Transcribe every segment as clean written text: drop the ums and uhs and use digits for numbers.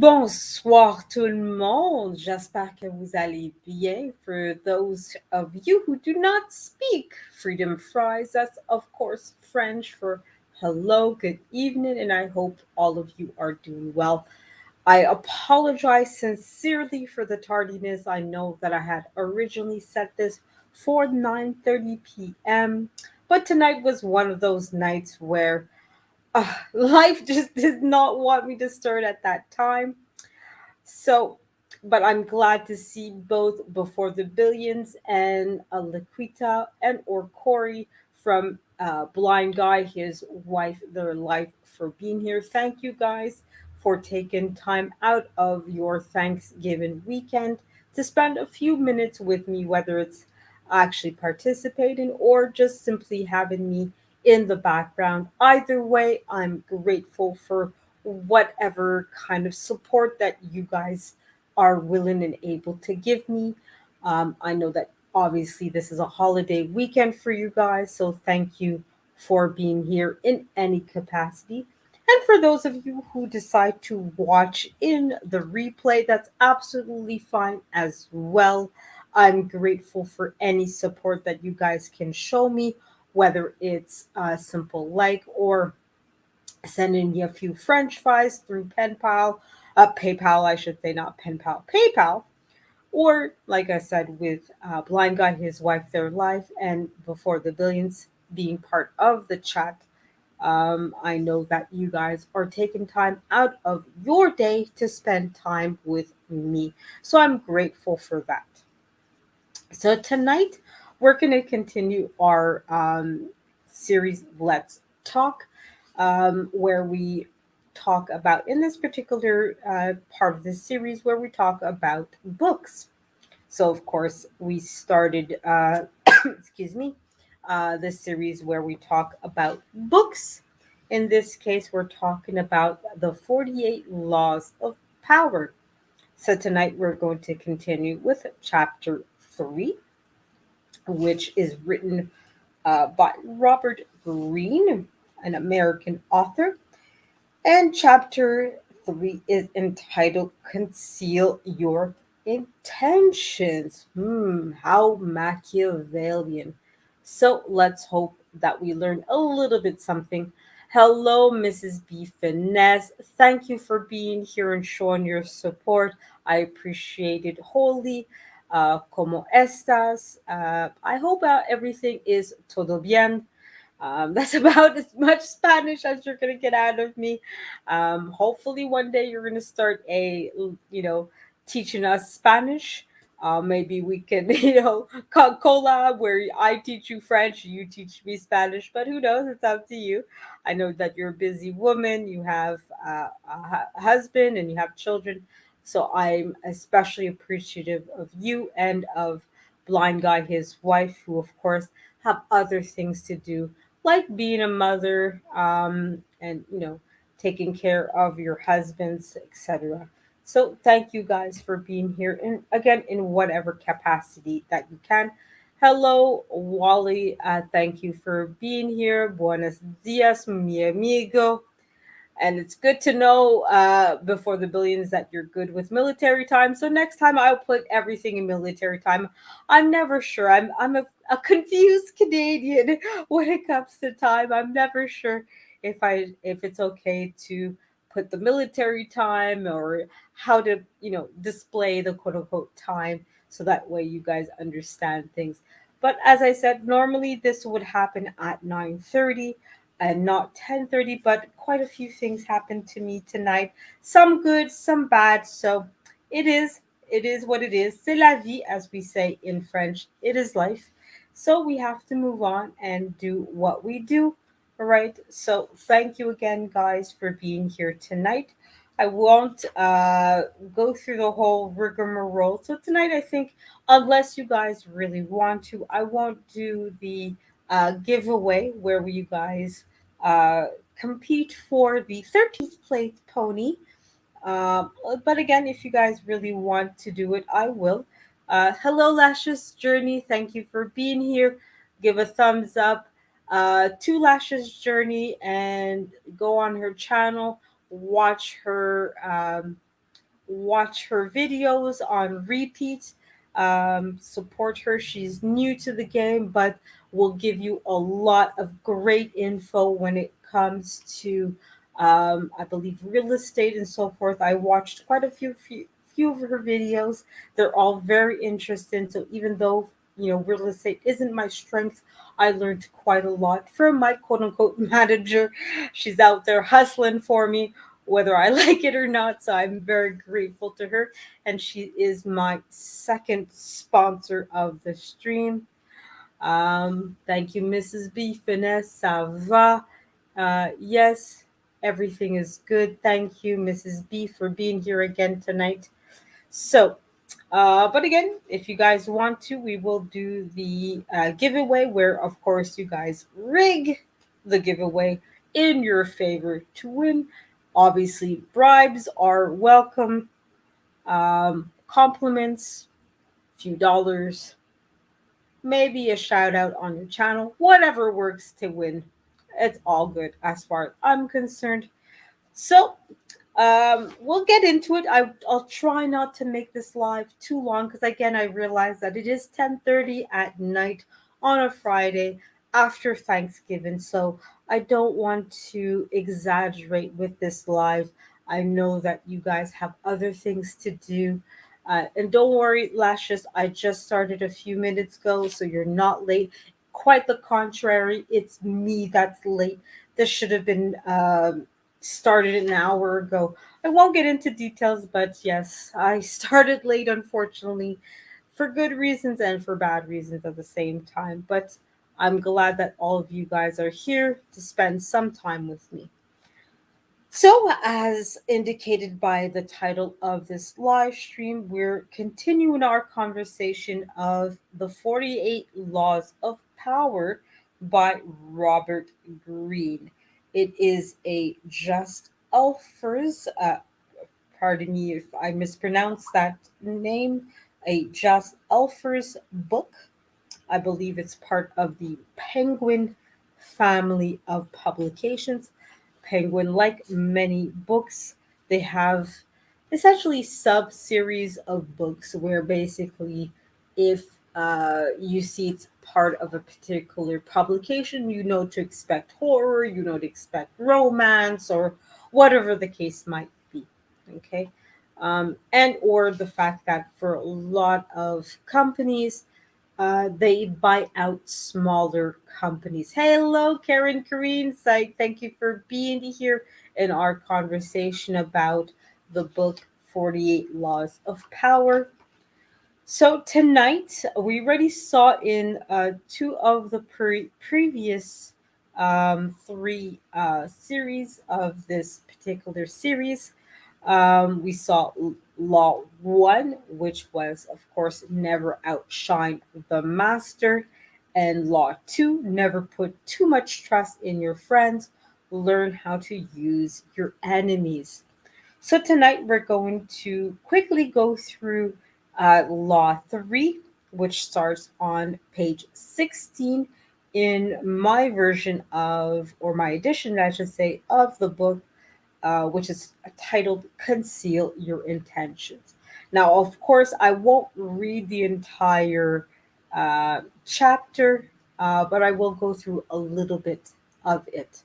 Bonsoir tout le monde. J'espère que vous allez bien. For those of you who do not speak freedom fries, that's of course French for hello, good evening, and I hope all of you are doing well. I apologize sincerely for the tardiness. I know that I had originally set this for 9:30 p.m., but tonight was one of those nights where life just did not want me to start at that time. So, but I'm glad to see both Before the Billions and Laquita and or Corey from Blind Guy, his wife, their life for being here. Thank you guys for taking time out of your Thanksgiving weekend to spend a few minutes with me, whether it's actually participating or just simply having me in the background. Either way, I'm grateful for whatever kind of support that you guys are willing and able to give me. I know that obviously this is a holiday weekend for you guys, so thank you for being here in any capacity. And for those of you who decide to watch in the replay, that's absolutely fine as well. I'm grateful for any support that you guys can show me, whether it's a simple like or sending me a few French fries through PayPal, I should say, not pen pal, PayPal, or like I said, with Blind Guy, his wife, their life, and Before the Billions being part of the chat. I know that you guys are taking time out of your day to spend time with me. So I'm grateful for that. So tonight, we're going to continue our series, Let's Talk, where we talk about, in this particular part of this series, where we talk about books. So, of course, we started, excuse me, this series where we talk about books. In this case, we're talking about the 48 Laws of Power. So, tonight we're going to continue with chapter 3, which is written by Robert Greene, an American author. And chapter 3 is entitled Conceal Your Intentions. How Machiavellian. So let's hope that we learn a little bit something. Hello, Mrs. B. Finesse. Thank you for being here and showing your support. I appreciate it wholly. ¿Cómo estás? I hope everything is todo bien. That's about as much Spanish as you're gonna get out of me. Hopefully, one day you're gonna start teaching us Spanish. Maybe we can, collab where I teach you French, you teach me Spanish. But who knows? It's up to you. I know that you're a busy woman. You have a husband and you have children. So I'm especially appreciative of you and of Blind Guy, his wife, who of course have other things to do like being a mother, and taking care of your husbands, etc. So thank you guys for being here, and again, in whatever capacity that you can. Hello, Wally. Thank you for being here. Buenos dias, mi amigo. And it's good to know, Before the Billions, that you're good with military time. So next time I'll put everything in military time. I'm never sure. I'm a confused Canadian when it comes to time. I'm never sure if it's okay to put the military time or how to display the quote unquote time so that way you guys understand things. But as I said, normally this would happen at 9:30 and not 10:30, but quite a few things happened to me tonight. Some good, some bad. So it is what it is. C'est la vie, as we say in French. It is life. So we have to move on and do what we do. All right. So thank you again, guys, for being here tonight. I won't go through the whole rigmarole. So tonight, I think, unless you guys really want to, I won't do the giveaway where you guys uh, compete for the 13th place pony. But again, if you guys really want to do it, I will. Hello, Lashes Journey. Thank you for being here. Give a thumbs up to Lashes Journey and go on her channel. Watch her watch her videos on repeat. Support her. She's new to the game, but will give you a lot of great info when it comes to, I believe, real estate and so forth. I watched quite a few of her videos. They're all very interesting. So even though real estate isn't my strength, I learned quite a lot from my quote unquote manager. She's out there hustling for me, whether I like it or not. So I'm very grateful to her. And she is my second sponsor of the stream. Thank you, Mrs. B. Finesse. Ça va? Yes, everything is good. Thank you, Mrs. B, for being here again tonight. So, but again, if you guys want to, we will do the giveaway where, of course, you guys rig the giveaway in your favor to win. Obviously, bribes are welcome. Compliments, few dollars, maybe a shout out on your channel, whatever works to win. It's all good as far as I'm concerned. So, we'll get into it. I'll try not to make this live too long because again I realize that it is 10:30 at night on a Friday after Thanksgiving. So I don't want to exaggerate with this live. I know that you guys have other things to do. And don't worry, Lashes, I just started a few minutes ago, so you're not late. Quite the contrary, it's me that's late. This should have been started an hour ago. I won't get into details, but yes, I started late, unfortunately, for good reasons and for bad reasons at the same time. But I'm glad that all of you guys are here to spend some time with me. So, as indicated by the title of this live stream, we're continuing our conversation of the 48 Laws of Power by Robert Greene. It is a Just Elfers, pardon me if I mispronounce that name, a Just Elfers book. I believe it's part of the Penguin family of publications. Penguin, like many books, they have essentially sub series of books where basically, if you see it's part of a particular publication, you know to expect horror, you know to expect romance, or whatever the case might be. Okay. And or the fact that for a lot of companies, they buy out smaller companies. Hello, Karen Kareen. Thank you for being here in our conversation about the book 48 Laws of Power. So tonight we already saw in two of the previous three series of this particular series. We saw Law 1, which was, of course, never outshine the master, and Law 2, never put too much trust in your friends, learn how to use your enemies. So tonight we're going to quickly go through Law 3, which starts on page 16 in my version of, or my edition, I should say, of the book, which is titled Conceal Your Intentions. Now, of course, I won't read the entire chapter, but I will go through a little bit of it.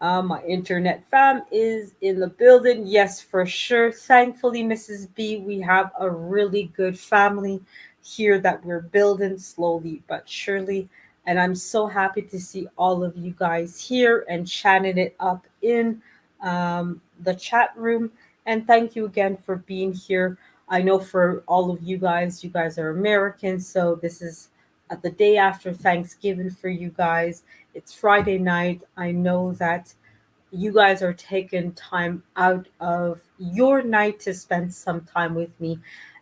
My internet fam is in the building. Yes, for sure. Thankfully, Mrs. B, we have a really good family here that we're building slowly but surely. And I'm so happy to see all of you guys here and chatting it up in the chat room. And thank you again for being here. I know for all of you guys are Americans, so this is the day after Thanksgiving for you guys. It's Friday night. I know that you guys are taking time out of your night to spend some time with me.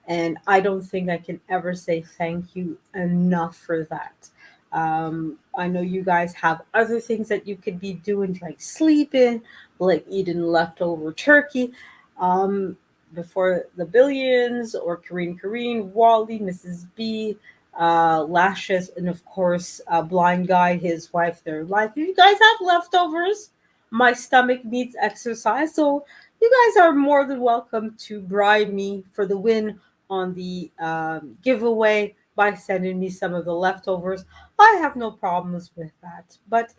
And I don't think I can ever say thank you enough for that. I know you guys have other things that you could be doing, like sleeping, like eating leftover turkey. Um, Before the billions, or Kareen, Wally, Mrs. B, Lashes, and of course, Blind Guy, his wife, their life. If you guys have leftovers, my stomach needs exercise. So you guys are more than welcome to bribe me for the win on the giveaway by sending me some of the leftovers. I have no problems with that. But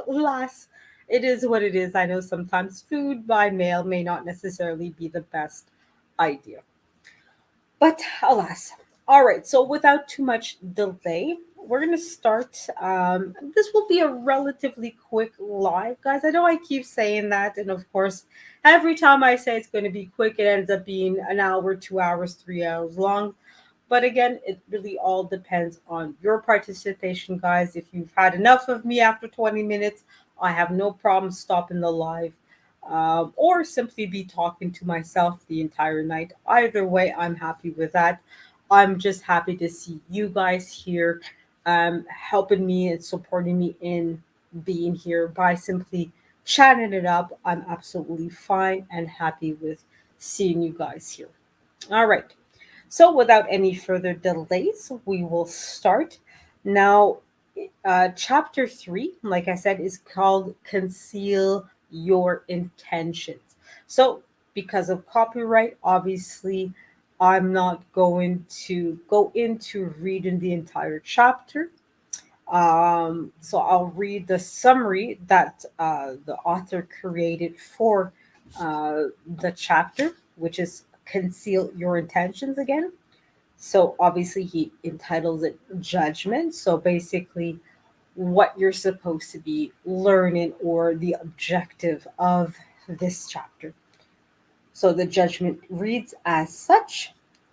alas, it is what it is. I know sometimes food by mail may not necessarily be the best idea. But alas. All right, so without too much delay, we're going to start. This will be a relatively quick live, guys. I know I keep saying that. And of course, every time I say it's going to be quick, it ends up being an hour, 2 hours, 3 hours long. But again, it really all depends on your participation, guys. If you've had enough of me after 20 minutes, I have no problem stopping the live, or simply be talking to myself the entire night. Either way, I'm happy with that. I'm just happy to see you guys here, helping me and supporting me in being here by simply chatting it up. I'm absolutely fine and happy with seeing you guys here. All right. So, without any further delays, we will start. Now, chapter 3, like I said, is called Conceal Your Intentions. So, because of copyright, obviously, I'm not going to go into reading the entire chapter. So, I'll read the summary that the author created for uh, the chapter, which is Conceal Your Intentions again. So obviously he entitles it Judgment. So basically what you're supposed to be learning or the objective of this chapter. So the judgment reads as such: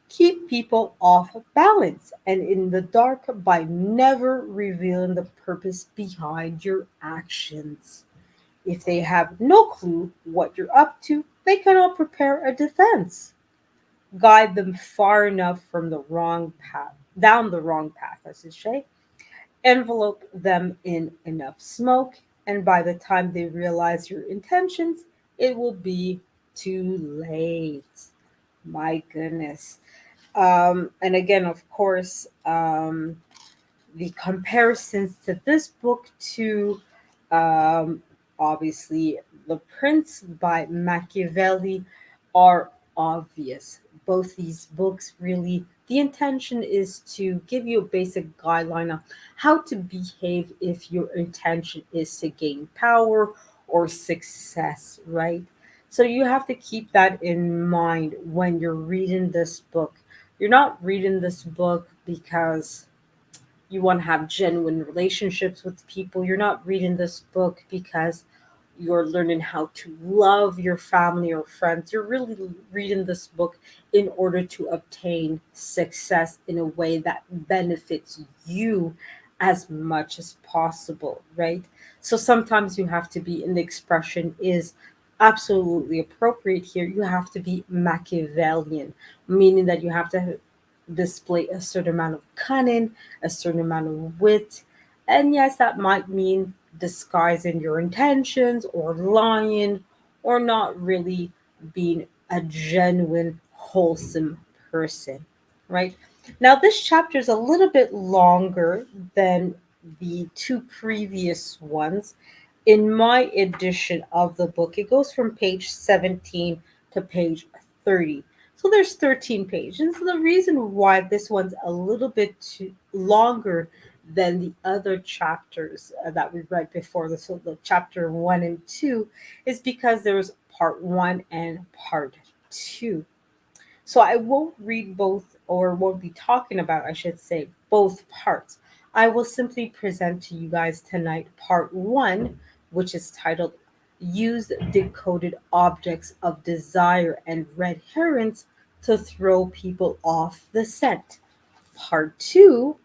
keep people off balance and in the dark by never revealing the purpose behind your actions. If they have no clue what you're up to, they cannot prepare a defense. Guide them far enough from the wrong path, down the wrong path, I should say, envelope them in enough smoke, and by the time they realize your intentions, it will be too late. My goodness. And again, of course, the comparisons to this book to um, obviously The Prince by Machiavelli are obvious. Both these books really, the intention is to give you a basic guideline on how to behave if your intention is to gain power or success, right? So you have to keep that in mind when you're reading this book. You're not reading this book because you want to have genuine relationships with people. You're not reading this book because you're learning how to love your family or friends. You're really reading this book in order to obtain success in a way that benefits you as much as possible, right? So sometimes you have to be, and the expression is absolutely appropriate here, you have to be Machiavellian, meaning that you have to display a certain amount of cunning, a certain amount of wit. And yes, that might mean disguising your intentions or lying or not really being a genuine, wholesome person, right? Now, this chapter is a little bit longer than the two previous ones. In my edition of the book, it goes from page 17 to page 30. So there's 13 pages. So the reason why this one's a little bit too longer than the other chapters that we read before, so the chapter 1 and 2, is because there's part 1 and part 2. So I won't read both, or won't be talking about, I should say, both parts. I will simply present to you guys tonight part 1, which is titled Use Decoded Objects of Desire and Red Herrings to Throw People Off the Scent. Part 2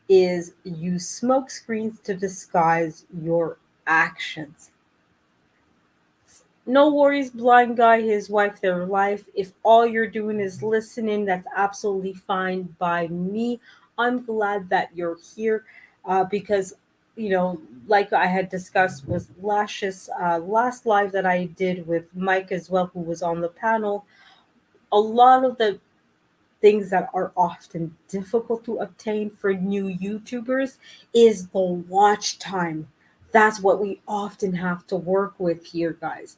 is Use Smoke Screens to Disguise Your Actions. No worries, blind guy, his wife, their life. If all you're doing is listening, that's absolutely fine by me. I'm glad that you're here, because, you know, like I had discussed with last live that I did with Mike as well, who was on the panel, a lot of the things that are often difficult to obtain for new YouTubers is the watch time. That's what we often have to work with here, guys.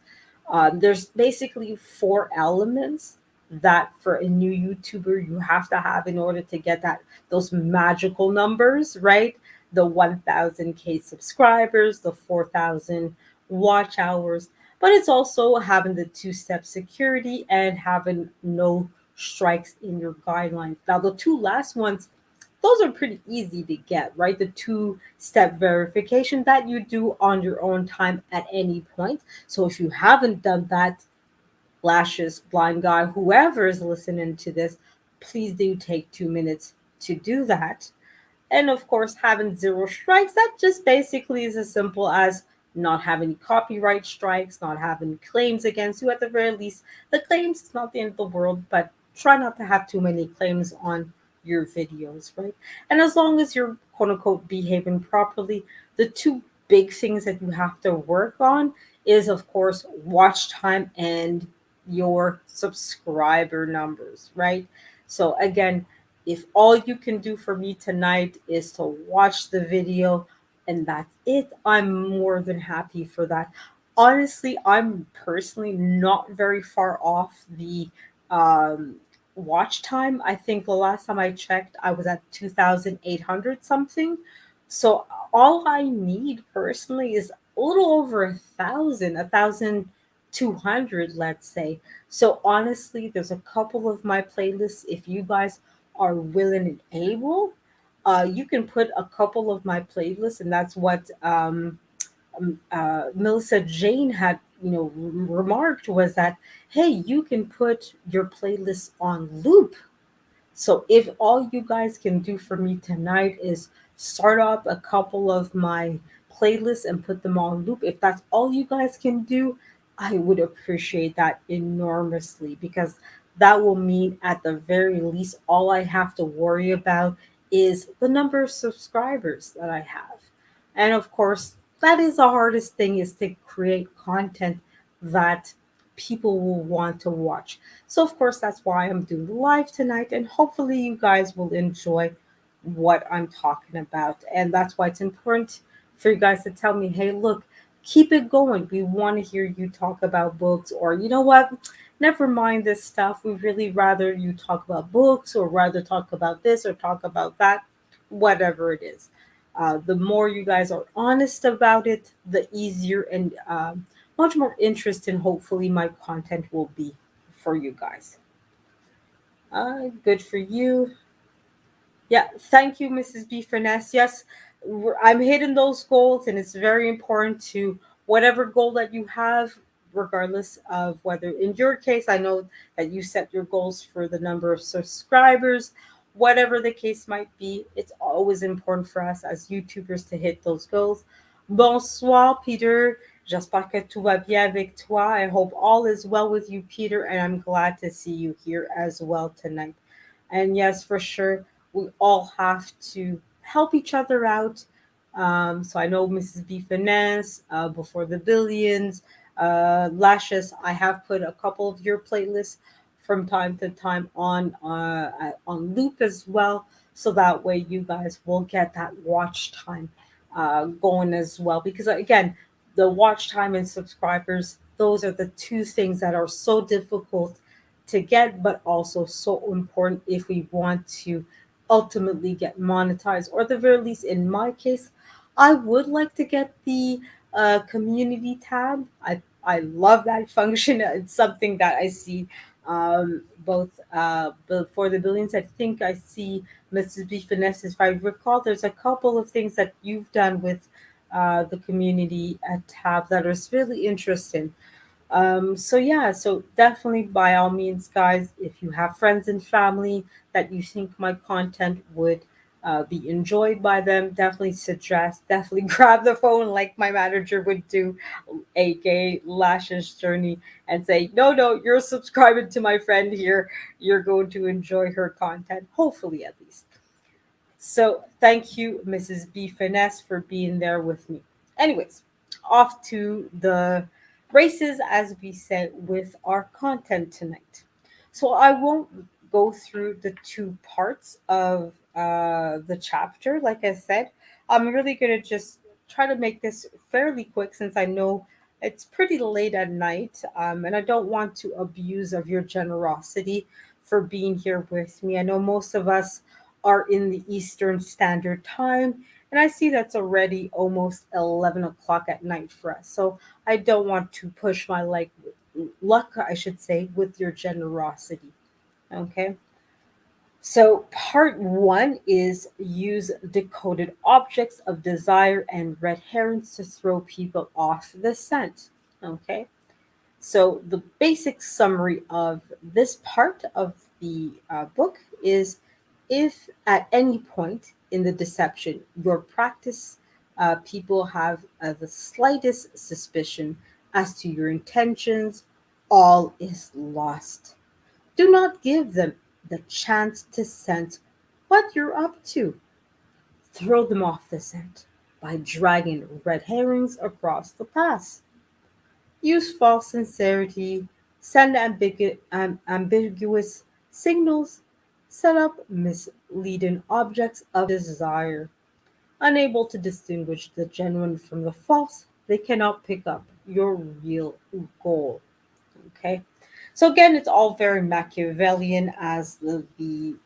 There's basically four elements that for a new YouTuber you have to have in order to get that those magical numbers, right? The 1000K subscribers, the 4000 watch hours, but it's also having the two-step security and having no strikes in your guidelines. Now, the two last ones, those are pretty easy to get, right? The two-step verification that you do on your own time at any point. So if you haven't done that, lashes, blind guy, whoever is listening to this, please do take 2 minutes to do that. And of course, having zero strikes, that just basically is as simple as not having copyright strikes, not having claims against you. At the very least, the claims, it's not the end of the world, but try not to have too many claims on your videos, right? And as long as you're quote unquote behaving properly, the two big things that you have to work on is, of course, watch time and your subscriber numbers, right? So, again, if all you can do for me tonight is to watch the video and that's it, I'm more than happy for that. Honestly, I'm personally not very far off the um, watch time. I think the last time I checked, I was at 2,800 something. So all I need personally is a little over 1,200, let's say. So honestly, there's a couple of my playlists. If you guys are willing and able, you can put a couple of my playlists, and that's what Melissa Jane had, remarked was that, hey, you can put your playlist on loop. So if all you guys can do for me tonight is start up a couple of my playlists and put them on loop, if that's all you guys can do, I would appreciate that enormously because that will mean at the very least all I have to worry about is the number of subscribers that I have. And of course, that is the hardest thing is to create content that people will want to watch. So, of course, that's why I'm doing the live tonight, and hopefully, you guys will enjoy what I'm talking about. And that's why it's important for you guys to tell me, hey, look, keep it going. We want to hear you talk about books, or you know what? Never mind this stuff. We really rather you talk about books, or rather talk about this, or talk about that, whatever it is. The more you guys are honest about it, the easier and much more interesting, hopefully, my content will be for you guys. Good for you. Yeah, thank you, Mrs. B. Finesse. Yes, I'm hitting those goals, and it's very important to whatever goal that you have, regardless of whether, in your case, I know that you set your goals for the number of subscribers, whatever the case might be, it's always important for us as YouTubers to hit those goals. Bonsoir, Peter. J'espère que tout va bien avec toi. I hope all is well with you, Peter, and I'm glad to see you here as well tonight. And yes, for sure, we all have to help each other out. So I know Mrs. B Finesse, Before the Billions, Lashes. I have put a couple of your playlists from time to time on loop as well, so that way you guys will get that watch time going as well. Because again, the watch time and subscribers, those are the two things that are so difficult to get, but also so important if we want to ultimately get monetized, or at the very least, in my case, I would like to get the community tab. I love that function. It's something that I see both Before the Billions. I think I see Mrs. B Finesse. If I recall, there's a couple of things that you've done with the community tab that is really interesting. So yeah, so definitely by all means, guys, if you have friends and family that you think my content would be enjoyed by them, definitely suggest, definitely grab the phone like my manager would do, aka Lash's Journey, and say, no, no, you're subscribing to my friend here. You're going to enjoy her content, hopefully at least. So thank you, Mrs. B Finesse, for being there with me. Anyways, off to the races, as we said, with our content tonight. So I won't go through the two parts of the chapter. Like I said, I'm really going to just try to make this fairly quick since I know It's pretty late at night, and I don't want to abuse of your generosity for being here with me. I know most of us are in the Eastern Standard Time, and I see that's already almost 11 o'clock at night for us. So I don't want to push my luck, I should say, with your generosity. Okay. So, part one is use decoded objects of desire and red herrings to throw people off the scent. Okay. So, the basic summary of this part of the book is if at any point in the deception your practice people have the slightest suspicion as to your intentions, all is lost. Do not give them the chance to sense what you're up to. Throw them off the scent by dragging red herrings across the pass. Use false sincerity, send ambiguous signals, set up misleading objects of desire. Unable to distinguish the genuine from the false, they cannot pick up your real goal. Okay. So again, it's all very Machiavellian as the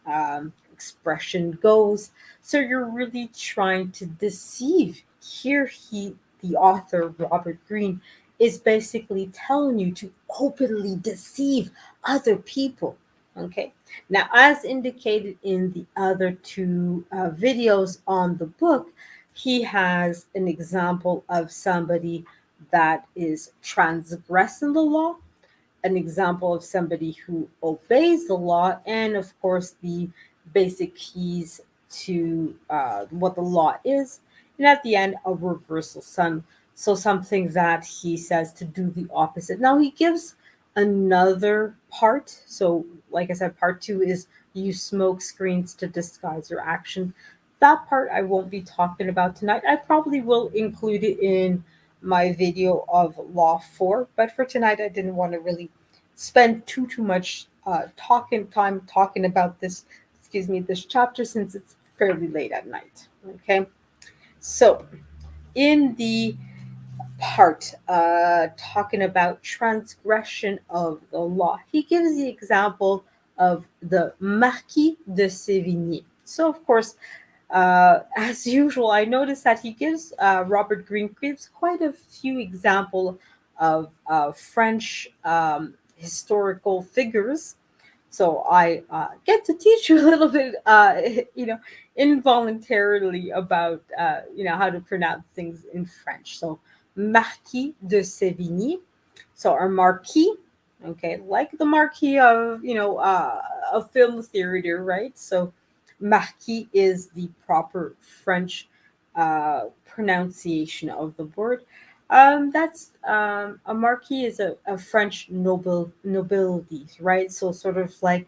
expression goes. So you're really trying to deceive. Here, the author Robert Greene is basically telling you to openly deceive other people. Okay. Now, as indicated in the other two videos on the book, he has an example of somebody that is transgressing the law, an example of somebody who obeys the law, and of course the basic keys to what the law is, and at the end a reversal sun. So something that he says to do the opposite. Now he gives another part. So like I said, part two is use smoke screens to disguise your action. That part I won't be talking about tonight. I probably will include it in my video of law 4, but for tonight I didn't want to really spend too much talking time talking about this, excuse me, this chapter, since it's fairly late at night. Okay. So in the part talking about transgression of the law, he gives the example of the Marquis de Sévigné. So of course, as usual, I noticed that he gives Robert Greene gives quite a few example of French historical figures. So I get to teach you a little bit, involuntarily about how to pronounce things in French. So Marquis de Sévigny. So our Marquis, okay, like the Marquis of a film theater, right? So Marquis is the proper French pronunciation of the word. That's a marquis is a French nobility, right? So sort of like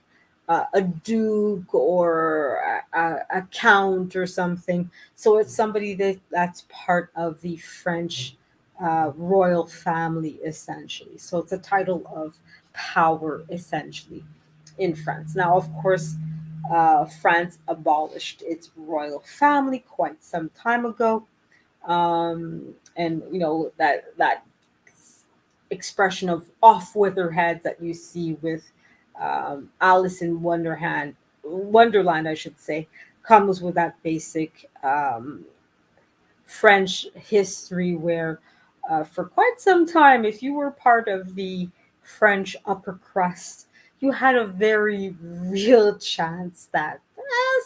a duke or a count or something. So it's somebody that's part of the French royal family, essentially. So it's a title of power, essentially, in France. Now, of course, France abolished its royal family quite some time ago, and that expression of off with her head that you see with Alice in Wonderland, I should say, comes with that basic French history where, for quite some time, if you were part of the French upper crust, you had a very real chance that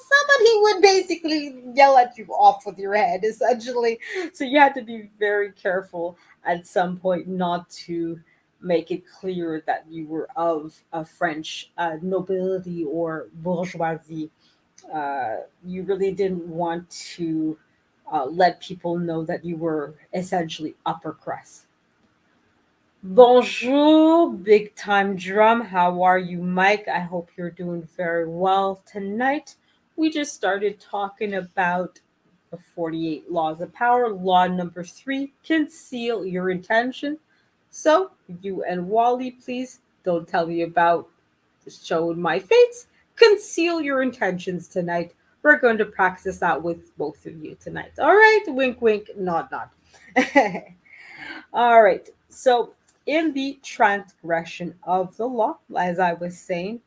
somebody would basically yell at you off with your head, essentially. So you had to be very careful at some point not to make it clear that you were of a French nobility or bourgeoisie. You really didn't want to let people know that you were essentially upper crust. Bonjour, big time drum. How are you, Mike? I hope you're doing very well tonight. We just started talking about the 48 laws of power. Law number 3, conceal your intention. So, you and Wally, please don't tell me about showing my face. Conceal your intentions tonight. We're going to practice that with both of you tonight. All right, wink, wink, nod, nod. All right. So, in the transgression of the law, as I was saying,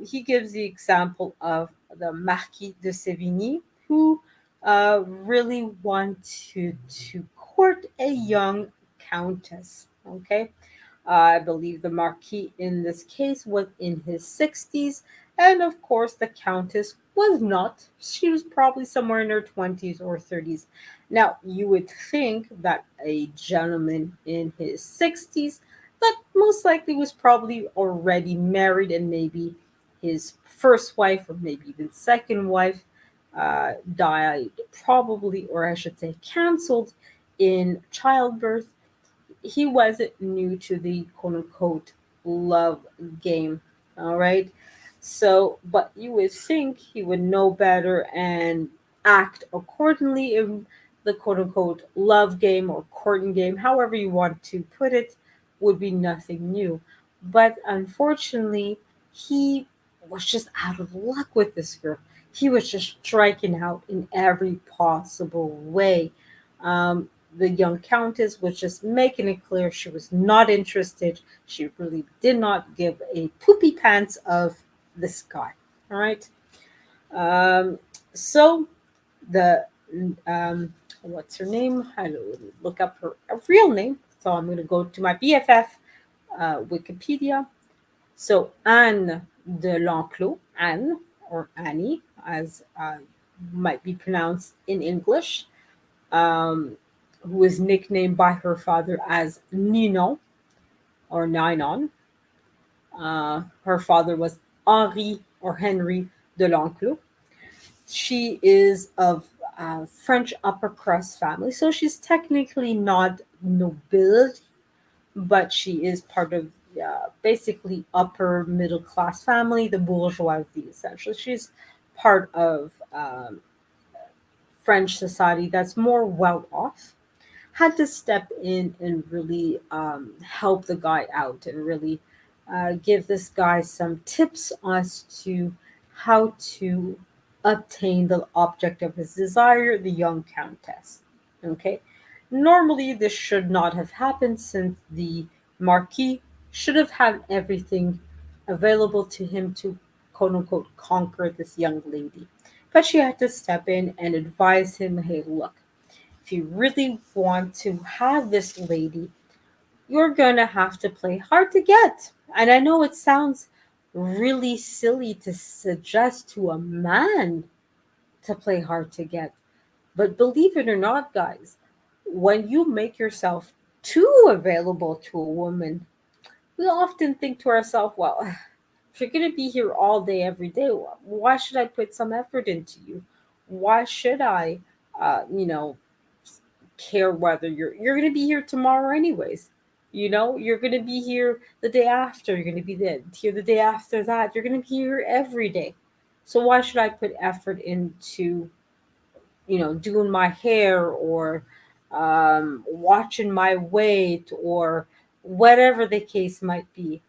he gives the example of the Marquis de Sévigny, who really wanted to court a young countess. Okay, I believe the Marquis in this case was in his 60s, and of course, the Countess was not. She was probably somewhere in her 20s or 30s. Now, you would think that a gentleman in his 60s, that most likely was probably already married, and maybe his first wife, or maybe even second wife, died probably, or I should say, canceled in childbirth. He wasn't new to the quote unquote love game. All right. So, but you would think he would know better and act accordingly in the quote unquote love game or courting game, however you want to put it, would be nothing new. But unfortunately, he was just out of luck with this girl. He was just striking out in every possible way. The young countess was just making it clear she was not interested. She really did not give a poopy pants of this guy. All right. Um, so the um, what's her name? I don't look up her real name. So I'm going to go to my BFF Wikipedia. So Anne de L'Enclos, Anne or Annie, as might be pronounced in English, um, who was nicknamed by her father as Ninon or Ninon. Her father was Henri or Henry de L'Enclos. She is of French upper crust family, so she's technically not nobility, but she is part of basically upper middle class family, the bourgeoisie essentially. She's part of French society that's more well off, had to step in and really help the guy out and really give this guy some tips as to how to obtain the object of his desire, the young countess. Okay. Normally, this should not have happened since the Marquis should have had everything available to him to quote unquote conquer this young lady. But she had to step in and advise him, hey, look, if you really want to have this lady, you're going to have to play hard to get. And I know it sounds really silly to suggest to a man to play hard to get, but believe it or not, guys, when you make yourself too available to a woman, we often think to ourselves, well, if you're going to be here all day, every day, why should I put some effort into you? Why should I, uh, you know, care whether you're going to be here tomorrow anyways. You're going to be here the day after, you're going to be here the day after that, you're going to be here every day. So why should I put effort into doing my hair, or watching my weight, or whatever the case might be?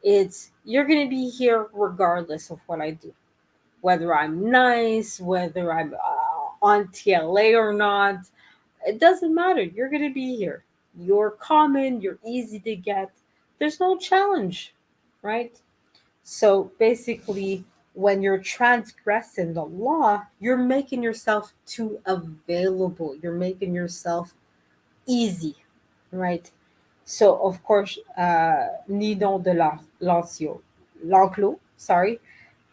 It's You're going to be here regardless of what I do, whether I'm nice, whether I'm on TLA or not. It doesn't matter. You're going to be here. You're common, you're easy to get. There's no challenge, right? So basically, when you're transgressing the law, you're making yourself too available. You're making yourself easy, right? So, of course, Nidon de L'Enclos, sorry,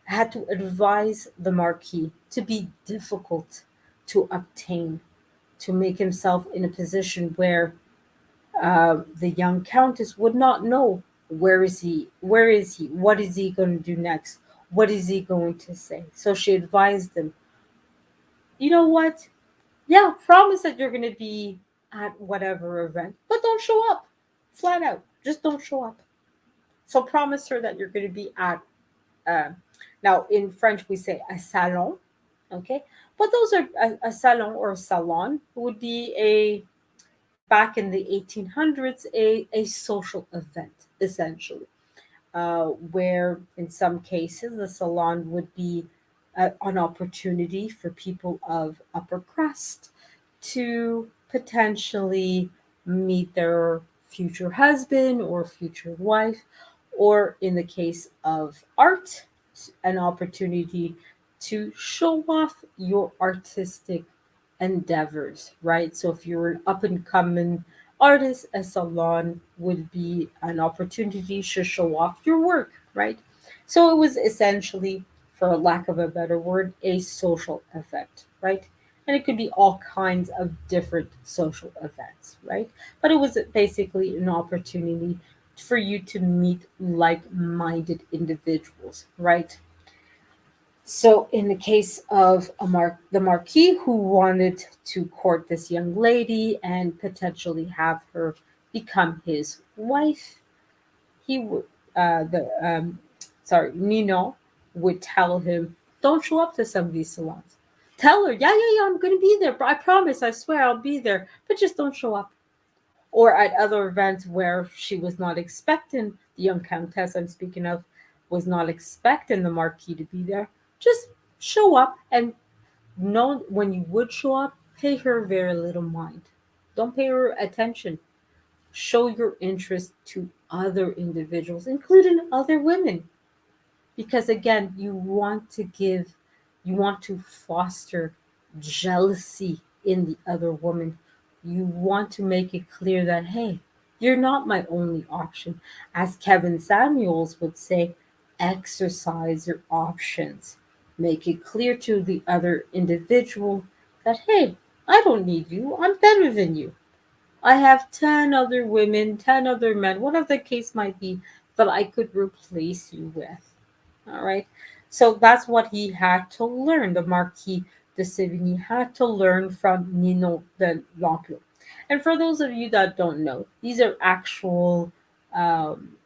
had to advise the Marquis to be difficult to obtain, to make himself in a position where the young countess would not know where is he, what is he going to do next, what is he going to say. So she advised him, you know what? Yeah, promise that you're going to be at whatever event, but don't show up. Flat out, just don't show up. So promise her that you're going to be at. Uh, Now in French we say a salon, okay, but those are a salon or a salon would be a back in the 1800s, a social event, essentially, where in some cases the salon would be an opportunity for people of upper crust to potentially meet their future husband or future wife, or in the case of art, an opportunity to show off your artistic endeavors, right? So if you're an up and coming artist, a salon would be an opportunity to show off your work, right? So it was essentially, for lack of a better word, a social event, right? And it could be all kinds of different social events, right? But it was basically an opportunity for you to meet like-minded individuals, right? So, in the case of the Marquis, who wanted to court this young lady and potentially have her become his wife, he would, the Nino would tell him, "Don't show up to some of these salons. Tell her, yeah, yeah, yeah, I'm going to be there. I promise, I swear, I'll be there. But just don't show up." Or at other events where she was not expecting, the young countess I'm speaking of was not expecting the Marquis to be there, just show up, and know when you would show up, pay her very little mind. Don't pay her attention. Show your interest to other individuals, including other women, because again, you want to foster jealousy in the other woman. You want to make it clear that, hey, you're not my only option. As Kevin Samuels would say, exercise your options. Make it clear to the other individual that, hey, I don't need you, I'm better than you. I have 10 other women, 10 other men, whatever the case might be, that I could replace you with. All right. So that's what he had to learn, the Marquis de Sevigny had to learn from Ninon de L'Enclos. And for those of you that don't know, these are actual um,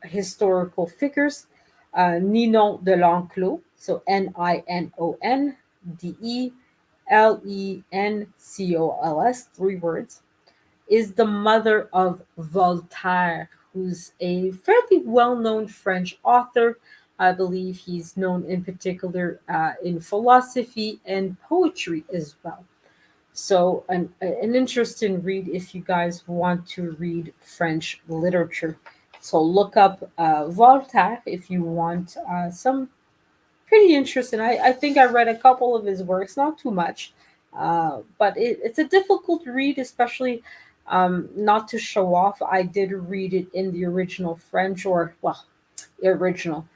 historical figures. Ninon de L'Enclos, so Ninon de Lenclos, three words, is the mother of Voltaire, who's a fairly well known French author. I believe he's known in particular in philosophy and poetry as well. So, an interesting read if you guys want to read French literature. So, look up Voltaire if you want some pretty interesting. I think I read a couple of his works, not too much, but it's a difficult read, especially not to show off. I did read it in the original French, or well, original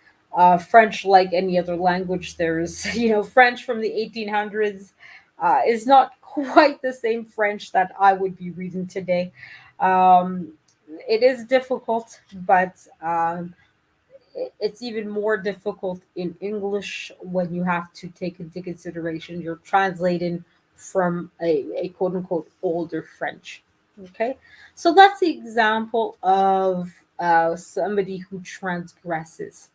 French, like any other language. There's French from the 1800s is not quite the same French that I would be reading today. Um, it is difficult, but it's even more difficult in English when you have to take into consideration you're translating from a quote unquote older French. Okay, so that's the example of somebody who transgresses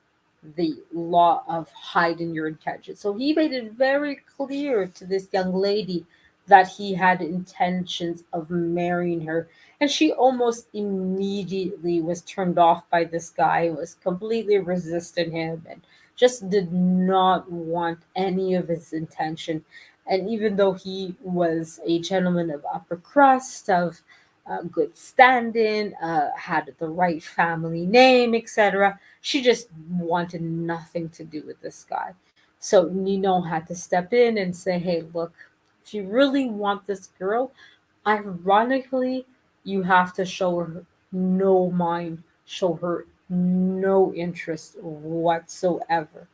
the law of hiding your intentions. So he made it very clear to this young lady that he had intentions of marrying her, and she almost immediately was turned off by this guy, was completely resisting him, and just did not want any of his intention. And even though he was a gentleman of upper crust, of good standing, had the right family name, etc., she just wanted nothing to do with this guy. So Nino had to step in and say, hey, look, if you really want this girl, ironically, you have to show her no mind, show her no interest whatsoever.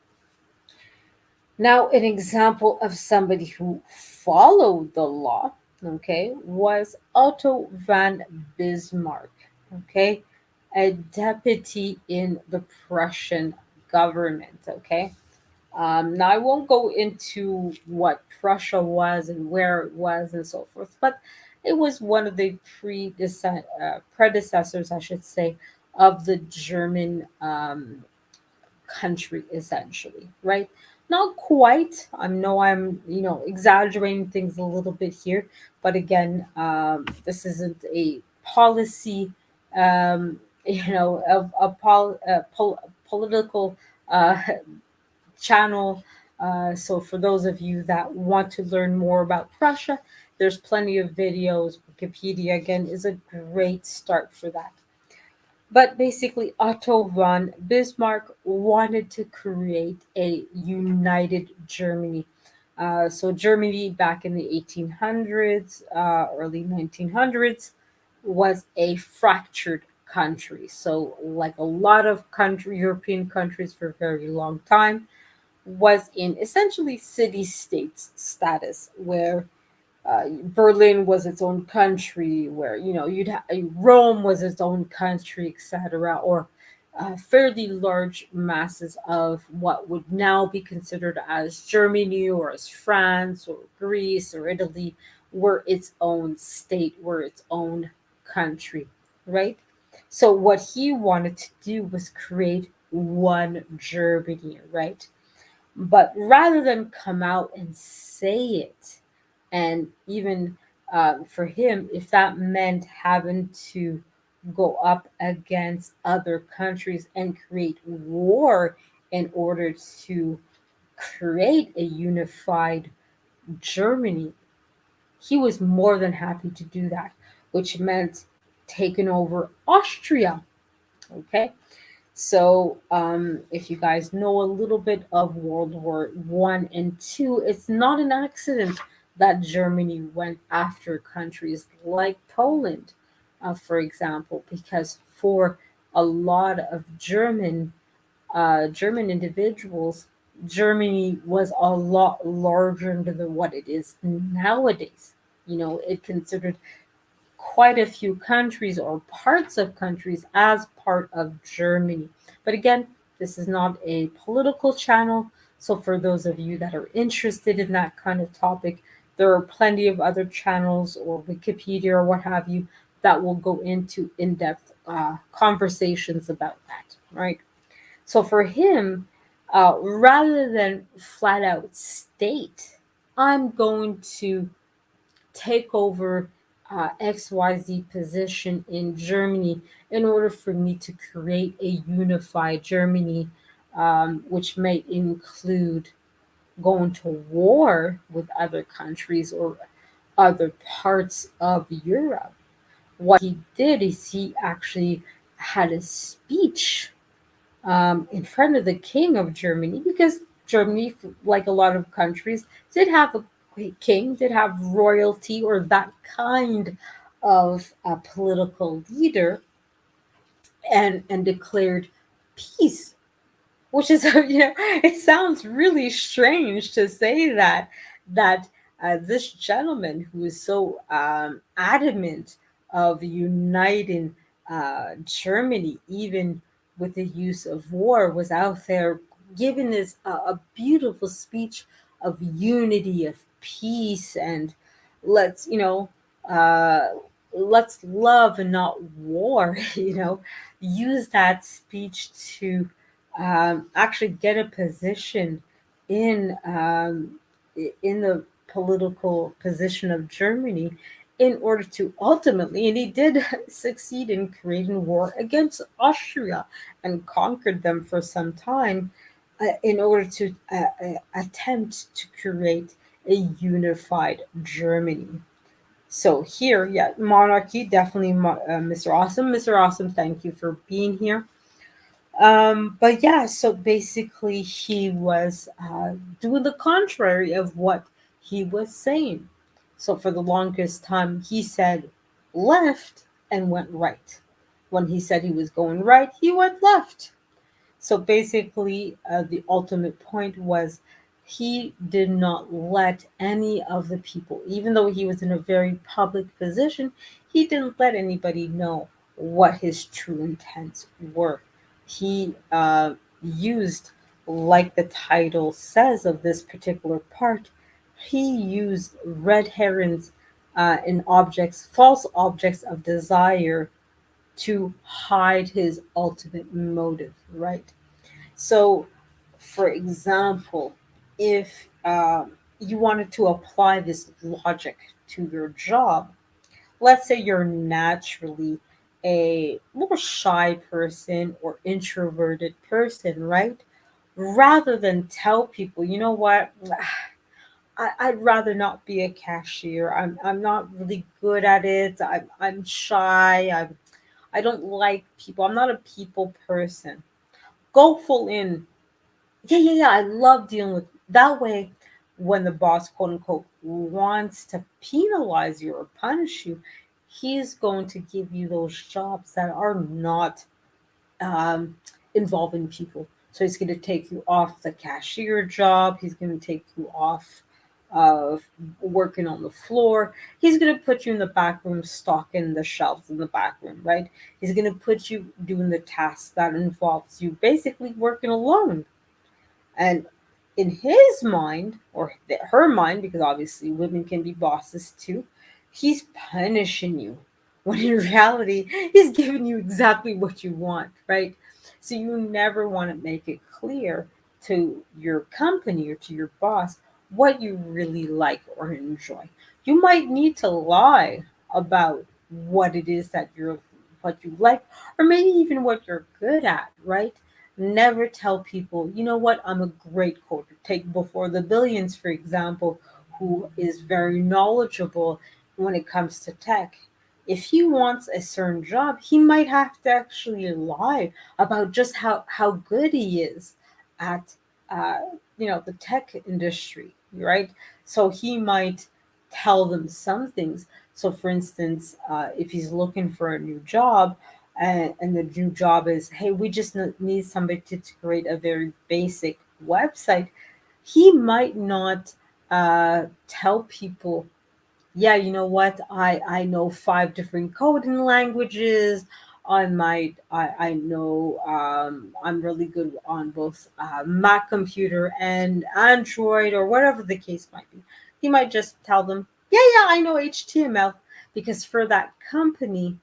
Now, an example of somebody who followed the law, okay, was Otto von Bismarck, okay, a deputy in the Prussian government, okay. Now, I won't go into what Prussia was and where it was and so forth, but it was one of the predecessors, I should say, of the German country, essentially, right? Not quite. I know I'm, exaggerating things a little bit here, but again, this isn't a policy, political uh, channel. So, for those of you that want to learn more about Prussia, There's plenty of videos. Wikipedia, again, is a great start for that. But basically, Otto von Bismarck wanted to create a united Germany. So, Germany back in the 1800s, early 1900s, was a fractured country. So, like a lot of European countries for a very long time, was in essentially city states status, where Berlin was its own country, where Rome was its own country, etc., or fairly large masses of what would now be considered as Germany or as France or Greece or Italy were its own state, were its own country, right? So what he wanted to do was create one Germany, right? But rather than come out and say it, and even for him, if that meant having to go up against other countries and create war in order to create a unified Germany, he was more than happy to do that, which meant taking over Austria. Okay, so, if you guys know a little bit of World War I and II, it's not an accident that Germany went after countries like Poland, for example, because for a lot of German individuals, Germany was a lot larger than what it is nowadays. It considered quite a few countries or parts of countries as part of Germany. But again, this is not a political channel. So, for those of you that are interested in that kind of topic, there are plenty of other channels or Wikipedia or what have you that will go into in depth conversations about that, right? So, for him, rather than flat out state, I'm going to take over XYZ position in Germany in order for me to create a unified Germany, which may include going to war with other countries or other parts of Europe. What he did is he actually had a speech in front of the king of Germany, because Germany, like a lot of countries, did have a king, did have royalty or that kind of a political leader, and declared peace, which is it sounds really strange to say that this gentleman who is so adamant of uniting Germany, even with the use of war, was out there giving this a beautiful speech of unity, of peace, and let's uh, let's love and not war. Use that speech to actually get a position in in the political position of Germany in order to ultimately, and he did succeed in creating war against Austria and conquered them for some time in order to attempt to create a unified Germany. So here, yeah, monarchy, definitely, Mr. Awesome. Mr. Awesome, thank you for being here. But yeah, so basically, he was doing the contrary of what he was saying. So for the longest time, he said left and went right. When he said he was going right, he went left. So basically, the ultimate point was he did not let any of the people, even though he was in a very public position, he didn't let anybody know what his true intents were. He used, like the title says of this particular part, he used red herrings in objects, false objects of desire to hide his ultimate motive, right? So, for example, if you wanted to apply this logic to your job, let's say you're naturally a more shy person or introverted person, right? Rather than tell people, you know what, I'd rather not be a cashier. I'm not really good at it. I'm shy. I don't like people. I'm not a people person. Go full in. Yeah, yeah, yeah. I love dealing with that way. When the boss, quote unquote, wants to penalize you or punish you, he's going to give you those jobs that are not um, involving people. So he's going to take you off the cashier job. He's going to take you off of working on the floor. He's going to put you in the back room, stocking the shelves in the back room, right? He's going to put you doing the tasks that involves you basically working alone. And in his mind, or her mind, because obviously women can be bosses too, he's punishing you. When in reality, he's giving you exactly what you want, right? So you never want to make it clear to your company or to your boss what you really like or enjoy. You might need to lie about what it is that what you like, or maybe even what you're good at, right? Never tell people, you know what, I'm a great coder. Take Before the Billions, for example, who is very knowledgeable when it comes to tech. If he wants a certain job, he might have to actually lie about just how good he is at, uh, the tech industry, right? So he might tell them some things. So, for instance, if he's looking for a new job, and the new job is, hey, we just need somebody to create a very basic website, he might not tell people, yeah, you know what, I know 5 different coding languages. I know, I'm really good on both Mac computer and Android, or whatever the case might be. He might just tell them, yeah, yeah, I know HTML, because for that company,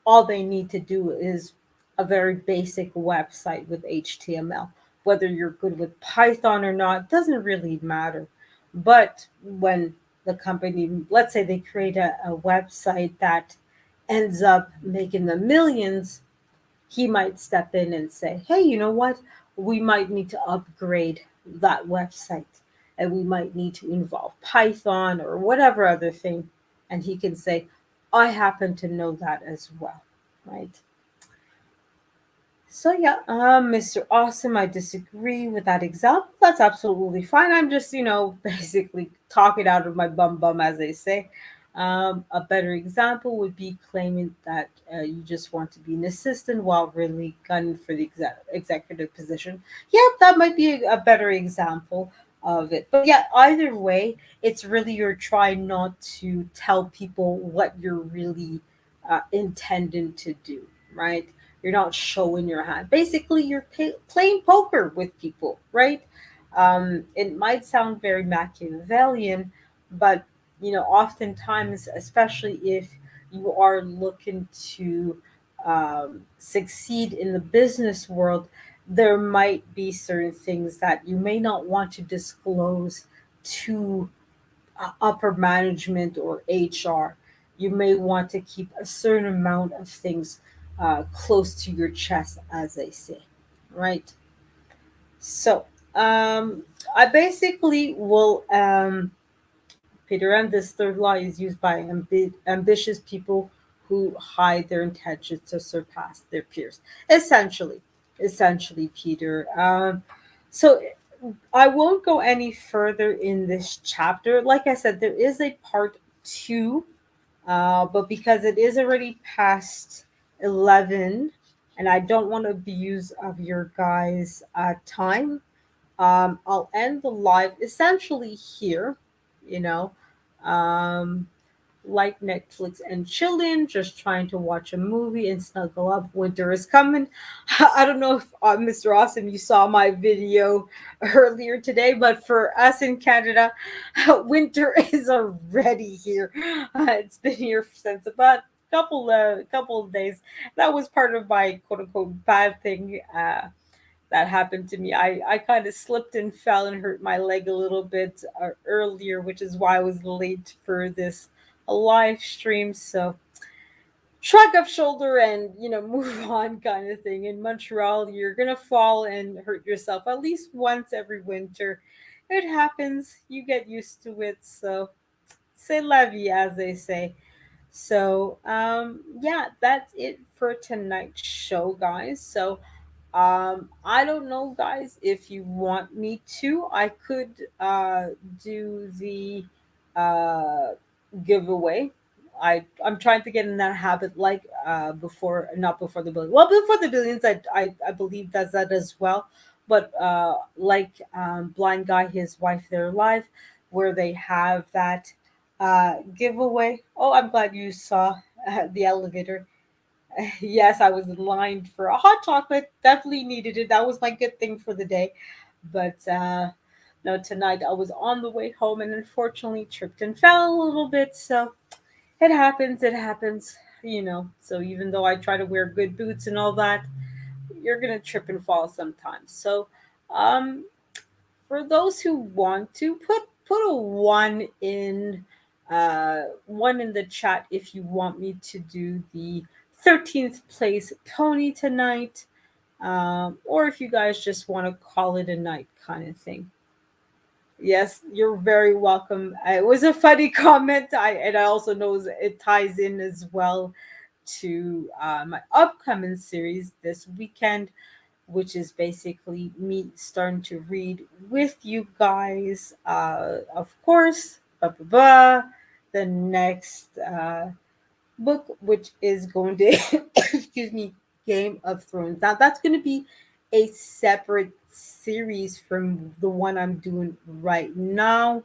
all they need to do is a very basic website with HTML. Whether you're good with Python or not doesn't really matter. But when the company, let's say they create a website that ends up making the millions, he might step in and say, hey, you know what? We might need to upgrade that website, and we might need to involve Python or whatever other thing. And he can say, I happen to know that as well, right? So yeah, Mr. Awesome, I disagree with that example. That's absolutely fine. I'm just, basically talking out of my bum, as they say. A better example would be claiming that you just want to be an assistant while really gunning for the executive position. Yeah, that might be a better example of it. But yeah, either way, it's really you're trying not to tell people what you're really intending to do, right? You're not showing your hand. Basically, you're playing poker with people, right? It might sound very Machiavellian, but oftentimes, especially if you are looking to succeed in the business world, there might be certain things that you may not want to disclose to upper management or HR. You may want to keep a certain amount of things close to your chest, as they say, right? So, I basically will, Peter, and this third law is used by ambitious people who hide their intentions to surpass their peers. Essentially, Peter. So I won't go any further in this chapter. Like I said, there is a part two, but because it is already past 11, and I don't want to abuse of your guys' time, I'll end the live essentially here, you know. Um, like Netflix and chilling, just trying to watch a movie and snuggle up. Winter is coming. I don't know if Mr. Awesome, you saw my video earlier today, but for us in Canada, winter is already here. It's been here since about couple of days. That was part of my quote unquote bad thing. That happened to me. I kind of slipped and fell and hurt my leg a little bit earlier, which is why I was late for this live stream. So shrug up shoulder and move on, kind of thing. In Montreal, you're gonna fall and hurt yourself at least once every winter. It happens. You get used to it. So, c'est la vie, as they say. So, yeah, that's it for tonight's show, guys. So, I don't know, guys, if you want me to, I could do the uh, giveaway. I'm trying to get in that habit, like before, not before the billion. Well, before the billions, I believe does that as well. But like blind guy, his wife, their life, where they have that giveaway. Oh, I'm glad you saw the elevator. Yes, I was in line for a hot chocolate. Definitely needed it. That was my good thing for the day. But no, tonight I was on the way home and unfortunately tripped and fell a little bit. So it happens. It happens. So even though I try to wear good boots and all that, you're gonna trip and fall sometimes. So um, for those who want to put a one in the chat if you want me to do the 13th place pony tonight, or if you guys just want to call it a night kind of thing. Yes, you're very welcome. It was a funny comment. I also know it ties in as well to my upcoming series this weekend, which is basically me starting to read with you guys. Of course, the next book, which is going to, excuse me, Game of Thrones. Now, that's going to be a separate series from the one I'm doing right now,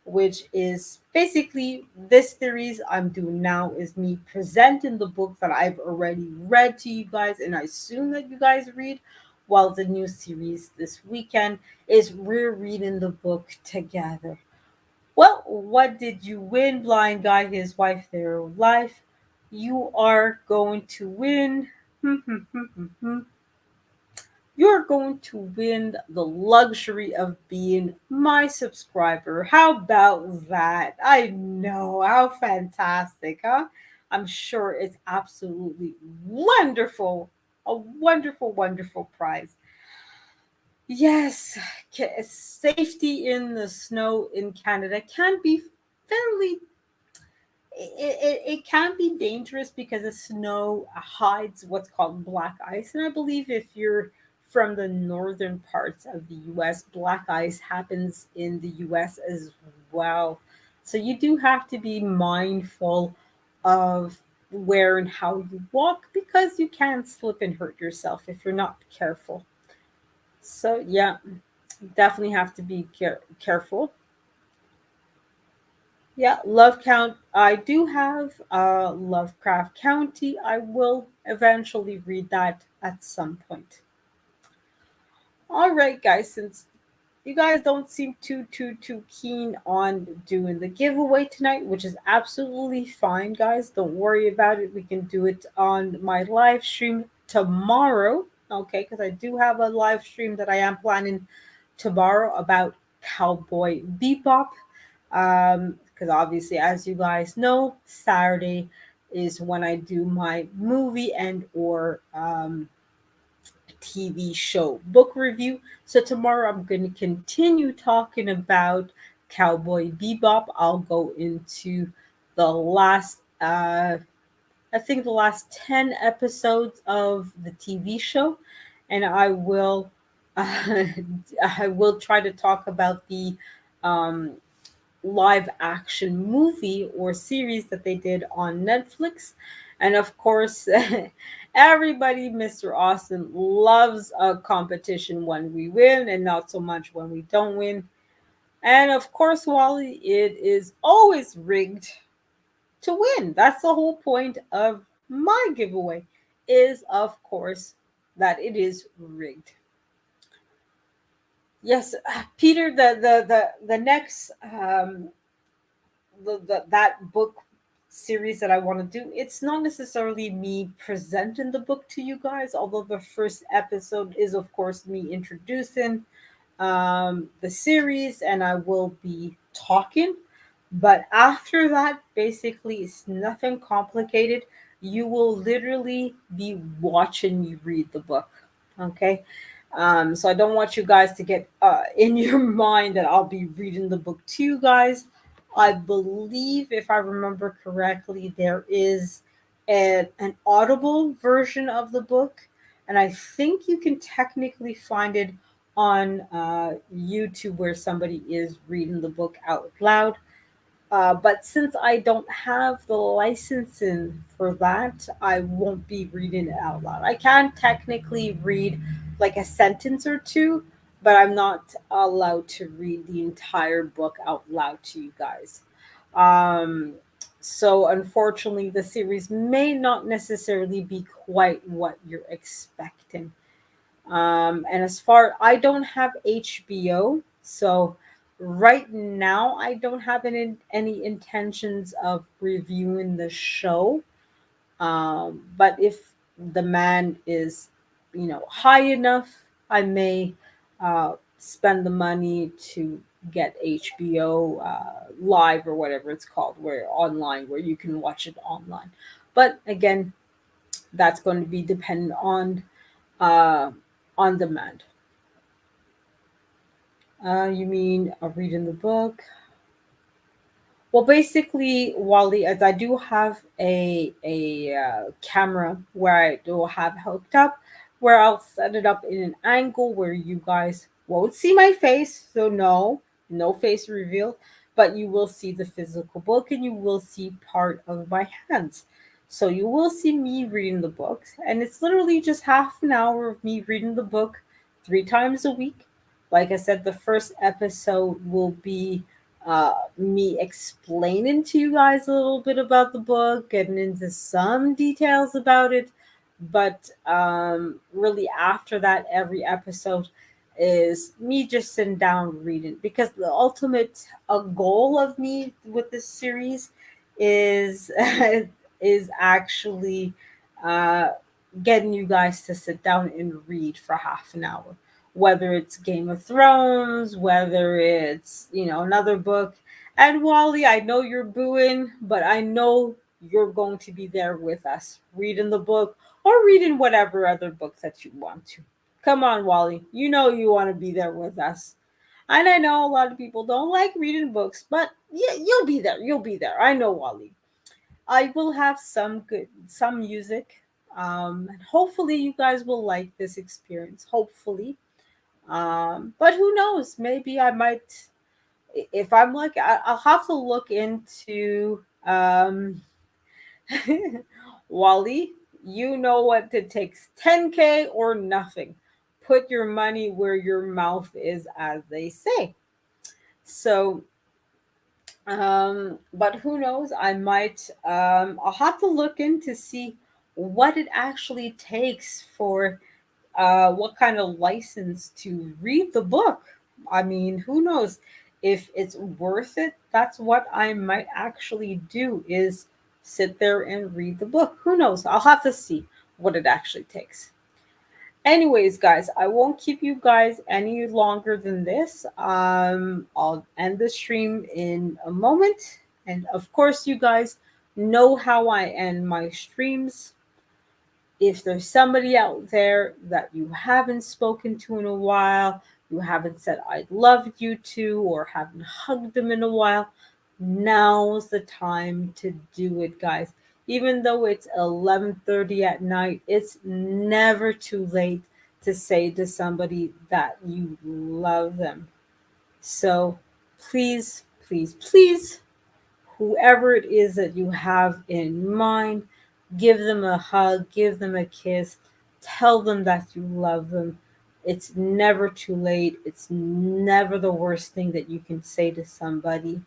which is basically this series I'm doing now is me presenting the book that I've already read to you guys, and I assume that you guys read. While the new series this weekend is we're reading the book together. Well, what did you win, blind guy, his wife, their life? You are going to win. You're going to win the luxury of being my subscriber. How about that? I know. How fantastic, huh? I'm sure it's absolutely wonderful. A wonderful, wonderful prize. Yes, safety in the snow in Canada can be fairly it can be dangerous because the snow hides what's called black ice. And I believe if you're from the northern parts of the US, black ice happens in the US as well. So you do have to be mindful of where and how you walk because you can slip and hurt yourself if you're not careful. So, yeah, definitely have to be careful. Yeah, Love Count. I do have Lovecraft County. I will eventually read that at some point. All right, guys, since you guys don't seem too keen on doing the giveaway tonight, which is absolutely fine, guys. Don't worry about it. We can do it on my live stream tomorrow. Okay, because I do have a live stream that I am planning tomorrow about Cowboy Bebop. Because obviously, as you guys know, Saturday is when I do my movie and or TV show book review. So tomorrow I'm going to continue talking about Cowboy Bebop. I'll go into the last, I think the last 10 episodes of the TV show, and I will, I will try to talk about the um, live action movie or series that they did on Netflix. And of course, everybody, Mr. Austin, loves a competition when we win and not so much when we don't win. And of course, Wally, it is always rigged to win. That's the whole point of my giveaway, is of course that it is rigged. Yes, Peter, the next that book series that I want to do, it's not necessarily me presenting the book to you guys, although the first episode is, of course, me introducing the series and I will be talking. But after that, basically, it's nothing complicated. You will literally be watching me read the book. Okay. So I don't want you guys to get in your mind that I'll be reading the book to you guys. I believe, if I remember correctly, there is an audible version of the book, and I think you can technically find it on YouTube where somebody is reading the book out loud. But since I don't have the licensing for that, I won't be reading it out loud. I can technically read like a sentence or two, but I'm not allowed to read the entire book out loud to you guys. Um, so, unfortunately, the series may not necessarily be quite what you're expecting. And as far I don't have HBO, so right now I don't have any intentions of reviewing the show. But if the man is, high enough, I may spend the money to get HBO live or whatever it's called, where online, where you can watch it online. But again, that's going to be dependent uh, on demand. You mean reading the book? Well, basically, Wally, as I do have a camera where I do have hooked up, where I'll set it up in an angle where you guys won't see my face, so no face reveal, but you will see the physical book and you will see part of my hands. So you will see me reading the books, and it's literally just half an hour of me reading the book 3 times a week. Like I said, the first episode will be me explaining to you guys a little bit about the book, getting into some details about it. But really, after that, every episode is me just sitting down reading, because the ultimate goal of me with this series is is actually uh, getting you guys to sit down and read for half an hour, whether it's Game of Thrones, whether it's, another book. And Wally, I know you're booing, but I know you're going to be there with us, reading the book or reading whatever other books that you want to. Come on, Wally. You know you want to be there with us. And I know a lot of people don't like reading books, but yeah, you'll be there. You'll be there. I know, Wally. I will have some music. And hopefully you guys will like this experience. Hopefully. But who knows? Maybe I might, if I'm like, I'll have to look into Wally. You know what it takes, 10K or nothing. Put your money where your mouth is, as they say. So, but who knows? I'll have to look in to see what it actually takes for what kind of license to read the book. I mean, who knows if it's worth it? That's what I might actually do, is sit there and read the book. Who knows? I'll have to see what it actually takes. Anyways, guys, I won't keep you guys any longer than this. I'll end the stream in a moment. And of course, you guys know how I end my streams. If there's somebody out there that you haven't spoken to in a while, you haven't said I love you to, or haven't hugged them in a while, now's the time to do it, guys. Even though it's 11:30 at night, it's never too late to say to somebody that you love them. So please, please, please, whoever it is that you have in mind, give them a hug, give them a kiss, tell them that you love them. It's never too late. It's never the worst thing that you can say to somebody.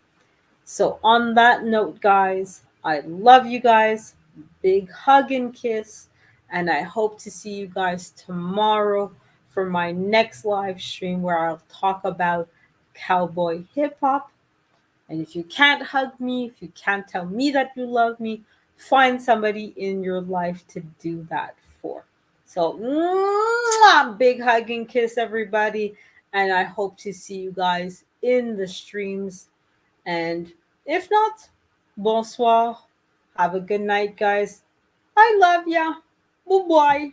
So, on that note, guys, I love you guys. Big hug and kiss. And I hope to see you guys tomorrow for my next live stream, where I'll talk about cowboy hip hop. And if you can't hug me, if you can't tell me that you love me, find somebody in your life to do that for. So, mwah, big hug and kiss, everybody. And I hope to see you guys in the streams. And if not, bonsoir. Have a good night, guys. I love ya. Bye bye.